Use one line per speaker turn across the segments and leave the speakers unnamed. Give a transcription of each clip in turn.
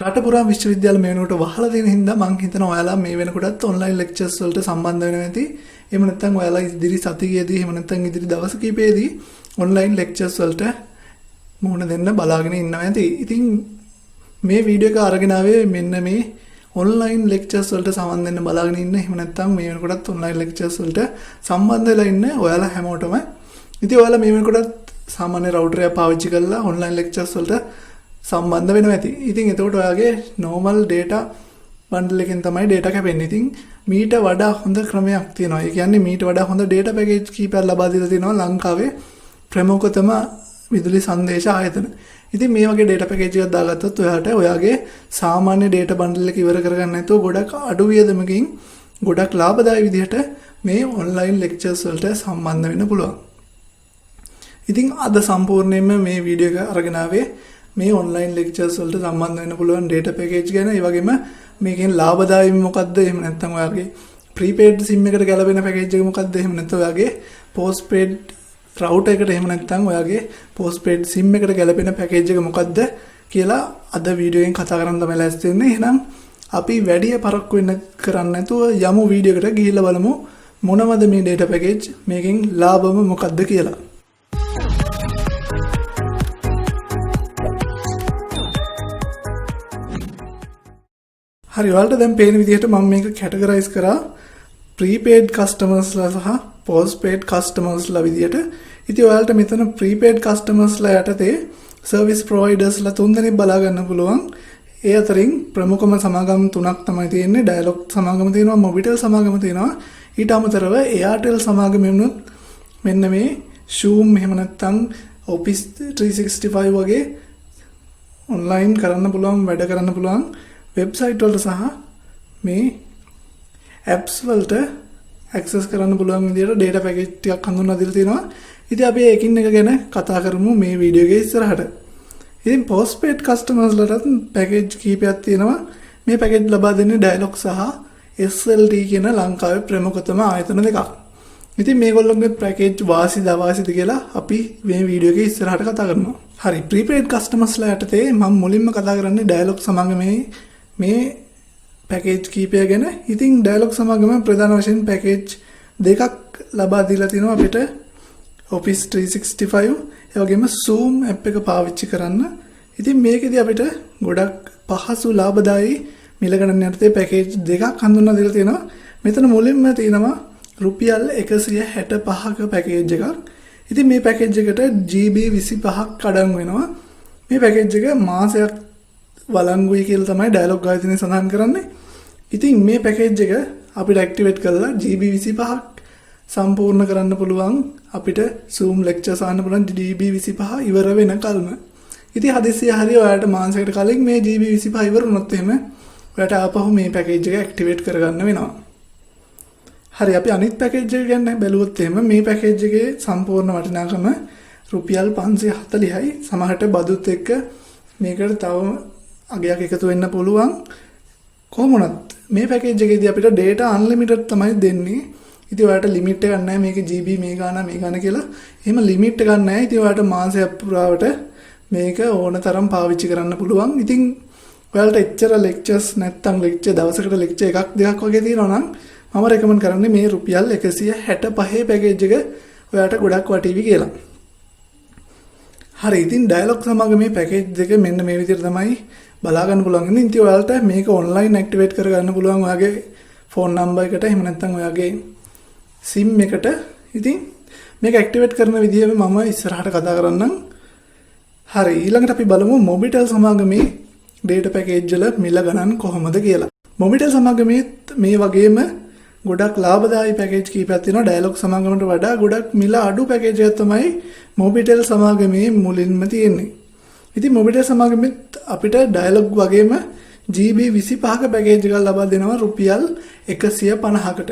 රට පුරා විශ්වවිද්‍යාල මේ වෙනකොට වහලා තියෙන හින්දා මම හිතනවා ඔයාලා මේ වෙනකොටත් ඔන්ලයින් ලෙක්චර්ස් වලට සම්බන්ධ වෙනවා ඇති. එහෙම නැත්නම් ඔයාලා ඉදිරි සතියේදී එහෙම නැත්නම් ඉදිරි දවස් කිහිපෙදී ඔන්ලයින් ලෙක්චර්ස් වලට මුහුණ දෙන්න බලාගෙන ඉන්නවා ඇති. ඉතින් මේ වීඩියෝ එක අරගෙන ආවේ මෙන්න මේ ඔන්ලයින් ලෙක්චර්ස් වලට සම්බන්ධ වෙන්න බලාගෙන ඉන්න. එහෙම නැත්නම් මේ වෙනකොටත් ඔන්ලයින් ලෙක්චර්ස් වලට සම්බන්ධ වෙලා ඉන්න ඔයාලා හැමෝටම. ඉතින් ඔයාලා මේ වෙනකොටත් සාමාන්‍ය රවුටර් එක පාවිච්චි කරලා ඔන්ලයින් ලෙක්චර්ස් වලට සම්බන්ධ වෙනවා ඇති. ඉතින් එතකොට ඔයාගේ normal data bundle එකෙන් තමයි data කැපෙන්නේ. ඉතින් මීට වඩා හොඳ ක්‍රමයක් තියෙනවා. ඒ කියන්නේ මීට වඩා හොඳ data package කීපයක් ලබා දීලා තියෙනවා ලංකාවේ ප්‍රමුඛතම විදුලි සංදේශ ආයතන. ඉතින් මේ වගේ data package එකක් දාගත්තොත් ඔයාට ඔයාගේ සාමාන්‍ය data bundle එක ඉවර කරගන්න නැතුව ගොඩක් අඩු වියදමකින් ගොඩක් ලාභදායී විදිහට මේ online lectures වලට සම්බන්ධ වෙන්න පුළුවන්. ඉතින් අද සම්පූර්ණයෙන්ම මේ වීඩියෝ එක අරගෙන ආවේ මේ online lectures වලට සම්බන්ධ වෙන්න පුළුවන් data package ගැන. ඒ වගේම මේකෙන් ලාභදායී මොකක්ද? එහෙම නැත්නම් ඔයාගේ prepaid sim එකට ගැලපෙන package එක මොකක්ද? එහෙම නැත්නම් ඔයාගේ postpaid router එකට එහෙම නැත්නම් ඔයාගේ postpaid sim එකට ගැලපෙන package එක මොකක්ද කියලා අද වීඩියෝ එකෙන් කතා කරන්න තමයි ලෑස්ති වෙන්නේ. එහෙනම් අපි වැඩි පරක්කු වෙන්න කරන්නේ නැතුව යමු වීඩියෝ එකට ගිහිල්ලා බලමු මොනවද මේ data package මේකෙන් ලාභම මොකක්ද කියලා. හරි ඔයාලට දැන් පේන විදිහට මම මේක කැටගරයිස් කරා prepaid customers ලා සහ postpaid customers ලා විදිහට. ඉතින් ඔයාලට මෙතන prepaid customers ලා යටතේ service providers ලා තුන් දෙනෙක් බලා ගන්න පුළුවන්. ඒ අතරින් ප්‍රමුඛම සමාගම් තුනක් තමයි තියෙන්නේ. dialog සමාගම තියෙනවා, MOBITEL සමාගම තියෙනවා. ඊට අමතරව AIRTEL සමාගමෙනුත් මෙන්න මේ Zoom එහෙම නැත්නම් Office 365 වගේ online කරන්න පුළුවන්, වැඩ කරන්න පුළුවන් වෙබ්සයිට් වලට සහ මේ apps වලට access කරන්න පුළුවන් විදිහට data package ටිකක් හඳුන්වලා දීලා තියෙනවා. ඉතින් අපි ඒකින් එක ගැන කතා කරමු මේ වීඩියෝ එකේ ඉස්සරහට. ඉතින් postpaid customers ලටත් package කීපයක් තියෙනවා. මේ package ලබා දෙන්නේ dialog සහ SLT කියන ලංකාවේ ප්‍රමුඛතම ආයතන දෙකක්. ඉතින් මේගොල්ලෝගේ package වාසිද අවාසිද කියලා අපි මේ වීඩියෝ එකේ ඉස්සරහට කතා කරනවා. හරි prepaid customers ලා යටතේ මම මුලින්ම කතා කරන්නේ dialog සමාගමේ මේ පැකේජ් කීපය ගැන. ඉතින් dialog සමාගම ප්‍රධාන වශයෙන් පැකේජ් දෙකක් ලබා දීලා තිනවා අපිට Office 365 ඒ වගේම Zoom app එක පාවිච්චි කරන්න. ඉතින් මේකෙදි අපිට ගොඩක් පහසු ලාභදායී මිල ගණන් යටතේ පැකේජ් දෙකක් හඳුන්වලා දීලා තියෙනවා. මෙතන මුලින්ම තියෙනවා රුපියල් 165ක පැකේජ් එකක්. ඉතින් මේ පැකේජ් එකට GB 25ක් අඩංගු වෙනවා. මේ පැකේජ් එක මාසයක් වළංගුයි කියලා තමයි dialog ආයතනයේ සඳහන් කරන්නේ. ඉතින් මේ පැකේජ් එක අපිට ඇක්ටිවේට් කරලා GB 25ක් සම්පූර්ණ කරන්න පුළුවන්. අපිට Zoom lectures ආන්න පුළුවන් GB 25 ඉවර වෙනකල්ම. ඉතින් හදිස්සිය හරි ඔයාලට මාසයකට කලින් මේ GB 25 ඉවර වුණොත් එහෙම ඔයාලට ආපහු මේ පැකේජ් එක ඇක්ටිවේට් කරගන්න වෙනවා. හරි අපි අනිත් පැකේජ් එක ගැන බැලුවොත් එහෙම මේ පැකේජ් එකේ සම්පූර්ණ වටිනාකම රුපියල් 540යි. සමහරට බදුත් එක්ක මේකට තව අගයක් එකතු වෙන්න පුළුවන්. කොහොම වුණත් මේ පැකේජ් එකේදී අපිට data unlimited තමයි දෙන්නේ. ඉතින් ඔයාලට limit එකක් නැහැ මේකේ GB මේ ගාන කියලා. එහෙම limit එකක් නැහැ. ඉතින් ඔයාලට මාසයක් පුරාවට මේක ඕන තරම් පාවිච්චි කරන්න පුළුවන්. ඉතින් ඔයාලට එච්චර lectures නැත්තම් lecture දවසකට lecture එකක් දෙකක් වගේ තියෙනවා නම් මම recommend කරන්නේ මේ රුපියල් 165 පැකේජ් එක ඔයාලට ගොඩක් වටීවි කියලා. හරි ඉතින් dialog සමාගමේ පැකේජ් දෙක මෙන්න මේ විදිහට තමයි බලා ගන්න පුළුවන්. ඉතින් ඔයාලට මේක online activate කරගන්න පුළුවන් ඔයාගේ phone number එකට එහෙම නැත්නම් ඔයාගේ sim එකට. ඉතින් මේක activate කරන විදිය මම ඉස්සරහට කතා කරන්නම්. හරි ඊළඟට අපි බලමු MOBITEL සමාගමේ data package වල මිල ගණන් කොහොමද කියලා. MOBITEL සමාගමේ මේ වගේම ගොඩක් ලාභදායී පැකේජ් කීපයක් තියෙනවා. dialog සමාගමකට වඩා ගොඩක් මිල අඩු පැකේජ් එකක් තමයි MOBITEL සමාගමේ මුලින්ම තියෙන්නේ. ඉතින් MOBITEL සමාගමෙත් අපිට dialog වගේම GB 25ක පැකේජ් එකක් ලබා දෙනවා රුපියල් 150කට.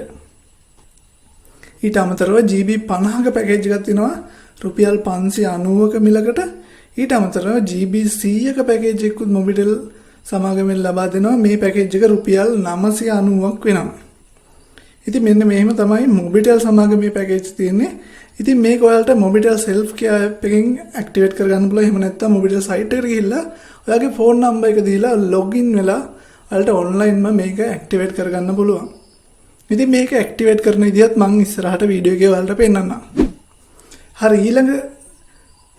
ඊට අමතරව GB 50ක පැකේජ් එකක් තියෙනවා රුපියල් 590ක මිලකට. ඊට අමතරව GB 100ක පැකේජ් එකකුත් MOBITEL සමාගමෙන් ලබා දෙනවා. මේ පැකේජ් එක රුපියල් 990ක් වෙනවා. ඉතින් මෙන්න මෙහෙම තමයි MOBITEL සමාගමේ පැකේජ් තියෙන්නේ. ඉතින් මේක ඔයාලට MOBITEL self care app එකෙන් ඇක්ටිවේට් කරගන්න පුළුවන්. එහෙම නැත්නම් MOBITEL site එකට ගිහිල්ලා ඔයාගේ phone number එක දීලා login වෙලා ඔයාලට online ම මේක ඇක්ටිවේට් කරගන්න පුළුවන්. ඉතින් මේක ඇක්ටිවේට් කරන විදිහත් මම ඉස්සරහට වීඩියෝ එකේ ඔයාලට පෙන්නන්නම්. හරි ඊළඟ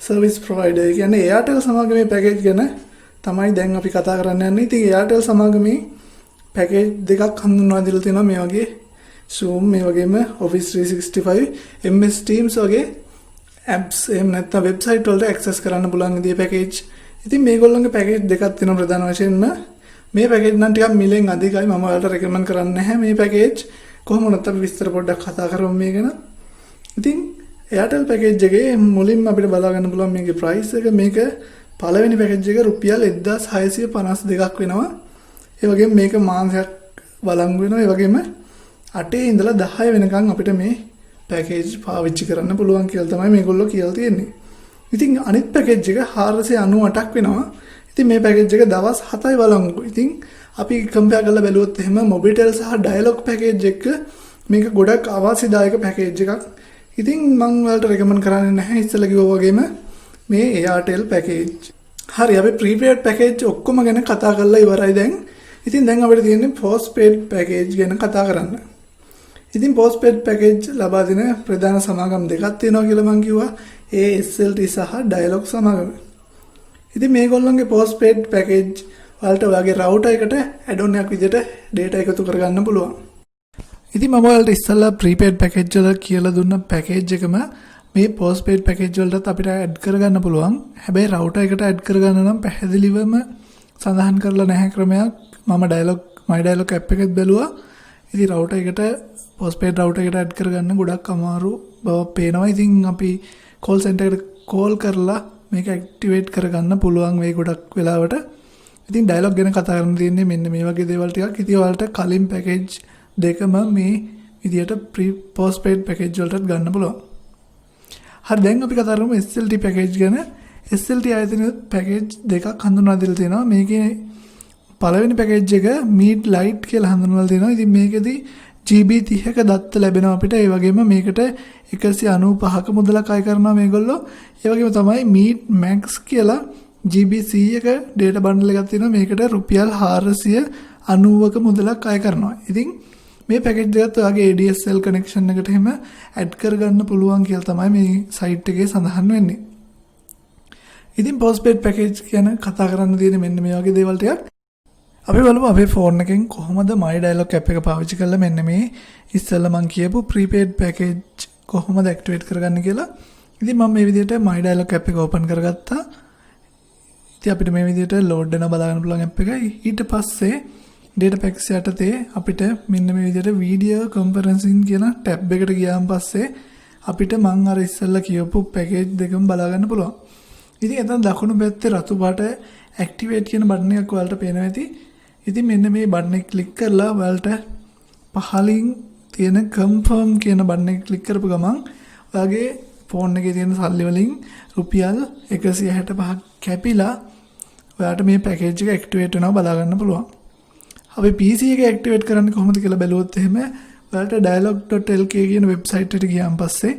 සර්විස් ප්‍රොවයිඩර් කියන්නේ AIRTEL සමාගමේ පැකේජ් ගැන තමයි දැන් අපි කතා කරන්න යන්නේ. ඉතින් AIRTEL සමාගමේ පැකේජ් දෙකක් හඳුන්වා දීලා තියෙනවා මේ වගේ Zoom මේ වගේම Office 365 MS Teams වගේ apps එහෙම නැත්නම් website වලට access කරන්න පුළුවන් විදිහේ පැකේජ්. ඉතින් මේගොල්ලෝගේ පැකේජ් දෙකක් තියෙනවා ප්‍රධාන වශයෙන්ම. මේ පැකේජ් නම් ටිකක් මිලෙන් අධිකයි. මම ඔයාලට රෙකමන්ඩ් කරන්නේ නැහැ මේ පැකේජ්. කොහොම වුණත් අපි විස්තර පොඩ්ඩක් කතා කරමු මේ ගැන. ඉතින් AIRTEL පැකේජ් එකේ මුලින්ම අපිට බලා ගන්න පුළුවන් මේකේ price එක. මේක පළවෙනි පැකේජ් එක රුපියල් 1652ක් වෙනවා. ඒ වගේම මේක මාසයක් වළංගු වෙනවා. ඒ වගේම 8 ඉඳලා 10 වෙනකන් අපිට මේ පැකේජ් පාවිච්චි කරන්න පුළුවන් කියලා තමයි මේගොල්ලෝ කියලා තියෙන්නේ. ඉතින් අනිත් පැකේජ් එක 498ක් වෙනවා. ඉතින් මේ පැකේජ් එක දවස් 7යි වළංගු. ඉතින් අපි කම්පෙයාර් කරලා බැලුවොත් එහෙම MOBITEL සහ dialog පැකේජ් එක මේක ගොඩක් අවාසිදායක පැකේජ් එකක්. ඉතින් මම ඔයාලට රෙකමන්ඩ් කරන්නේ නැහැ ඉස්සෙල්ලා කිව්වා වගේම මේ AIRTEL පැකේජ්. හරි අපි ප්‍රීපේඩ් පැකේජ් ඔක්කොම ගැන කතා කරලා ඉවරයි දැන්. ඉතින් දැන් අපිට තියෙන්නේ postpaid පැකේජ් ගැන කතා කරන්න. ඉතින් postpaid පැකේජ් ලබා දෙන ප්‍රධාන සමාගම් දෙකක් තියෙනවා කියලා මම කිව්වා. Slt සහ dialog සමාගම. ඉතින් මේගොල්ලන්ගේ postpaid පැකේජ් වලට ඔයාගේ router එකට add-on එකක් විදිහට data එකතු කරගන්න පුළුවන්. ඉතින් මම ඔයාලට ඉස්සෙල්ලා prepaid පැකේජ් වල කියලා දුන්න පැකේජ් එකම මේ postpaid පැකේජ් වලටත් අපිට add කරගන්න පුළුවන්. හැබැයි router එකට add කරගන්න නම් පැහැදිලිවම සඳහන් කරලා නැහැ ක්‍රමයක්. මම my dialog app එකෙත් බැලුවා. ඉතින් router එකට postpaid router එකට add කරගන්න ගොඩක් අමාරු බව පේනවා. ඉතින් අපි call center එකට call කරලා මේක activate කරගන්න පුළුවන් වෙයි ගොඩක් වෙලාවට. ඉතින් dialog ගැන කතා කරන්න තියෙන්නේ මෙන්න මේ වගේ දේවල් ටිකක්. ඉතින් ඔයාලට කලින් පැකේජ් දෙකම මේ විදියට postpaid පැකේජ් වලටත් ගන්න පුළුවන්. හරි දැන් අපි කතා කරමු SLT පැකේජ් ගැන. SLT ආයතනයේ පැකේජ් දෙකක් හඳුන්වා දීලා තියෙනවා. මේකේ පළවෙනි පැකේජ් එක mid light කියලා හඳුන්වලා තියෙනවා. ඉතින් මේකෙදි GB 30ක දත්ත ලැබෙනවා අපිට. ඒ වගේම මේකට 195ක මුදලක් අය කරනවා මේගොල්ලෝ. ඒ වගේම තමයි mid max කියලා GB 100ක data bundle එකක් තියෙනවා. මේකට රුපියල් 490ක මුදලක් අය කරනවා. ඉතින් මේ පැකේජ් දෙකත් ඔයාගේ ADSL කනෙක්ෂන් එකට එහෙම ඇඩ් කරගන්න පුළුවන් කියලා තමයි මේ සයිට් එකේ සඳහන් වෙන්නේ. ඉතින් postpaid පැකේජ් ගැන කතා කරන්න තියෙන්නේ මෙන්න මේ වගේ දේවල් ටිකක්. අපි බලමු අපේ ෆෝන් එකෙන් කොහොමද my dialog app එක පාවිච්චි කරලා මෙන්න මේ ඉස්සෙල්ලා මම කියපු prepaid පැකේජ් කොහොමද ඇක්ටිවේට් කරගන්නේ කියලා. ඉතින් මම මේ විදිහට my dialog app එක ඕපන් කරගත්තා. ඉතින් අපිට මේ විදිහට load වෙනවා බලා ගන්න පුළුවන් app එක. ඊට පස්සේ data packs යටතේ අපිට මෙන්න මේ විදිහට video conferencing කියන tab එකට ගියාන් පස්සේ අපිට මම අර ඉස්සෙල්ලා කියපු පැකේජ් දෙකම බලා ගන්න පුළුවන්. ඉතින් එතන දකුණු පැත්තේ රතු පාට activate කියන බටන් එකක් ඔයාලට පේනවා ඇති. ඉතින් මෙන්න මේ බටන් එක ක්ලික් කරලා ඔයාලට පහලින් තියෙන confirm කියන බටන් එක ක්ලික් කරපු ගමන් ඔයාගේ ෆෝන් එකේ තියෙන සල්ලි වලින් රුපියල් 165ක් කැපිලා ඔයාලට මේ පැකේජ් එක ඇක්ටිවේට් වෙනවා බලා ගන්න පුළුවන්. අපි PC එක ඇක්ටිවේට් කරන්නේ කොහොමද කියලා බැලුවොත් එහෙම ඔයාලට dialog.lk කියන වෙබ්සයිට් එකට ගියාන් පස්සේ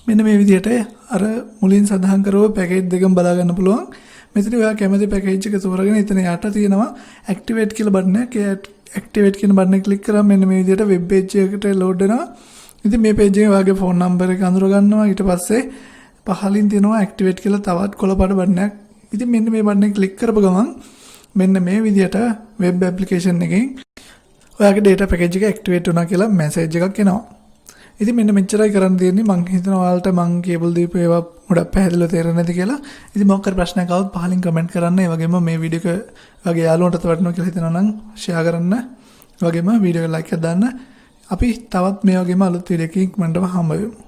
මෙන්න මේ විදිහට අර මුලින් සඳහන් කරව පැකේජ් දෙකම බලා ගන්න පුළුවන්. මෙතන ඔයා කැමති පැකේජ් එක තෝරගෙන එතන යට තියෙනවා ඇක්ටිවේට් කියලා බටන් එක. ඒ ඇක්ටිවේට් කියන බටන් එක ක්ලික් කරාම මෙන්න මේ විදිහට වෙබ් පේජ් එකකට ලෝඩ් වෙනවා. ඉතින් මේ පේජ් එකේ ඔයාගේ ෆෝන් නම්බර් එක අඳුර ගන්නවා. ඊට පස්සේ පහලින් තියෙනවා ඇක්ටිවේට් කියලා තවත් කොළ පාට බටන් එකක්. ඉතින් මෙන්න මේ බටන් එක ක්ලික් කරපු ගමන් මෙන්න මේ විදිහට වෙබ් ඇප්ලිකේෂන් එකෙන් ඔයාගේ data package එක ඇක්ටිවේට් වුණා කියලා මැසේජ් එකක් එනවා. ඉතින් මෙන්න මෙච්චරයි කරන්න තියෙන්නේ. මම හිතනවා ඔයාලට මම කේබල් දීපු ඒවා ගොඩක් පැහැදිලිව තේරෙන්නේ නැති කියලා. ඉතින් මොකක් හරි ප්‍රශ්නයක් ආවොත් පහලින් කමෙන්ට් කරන්න. ඒ වගේම මේ වීඩියෝ එක ඔයාගේ යාළුවන්ට වටිනවා කියලා හිතනවා නම් ෂෙයා කරන්න. ඒ වගේම වීඩියෝ එක ලයික් එකක් දාන්න. අපි තවත් මේ වගේම අලුත් වීඩියෝ එකකින් ඉක්මනටම හම්බ වෙමු.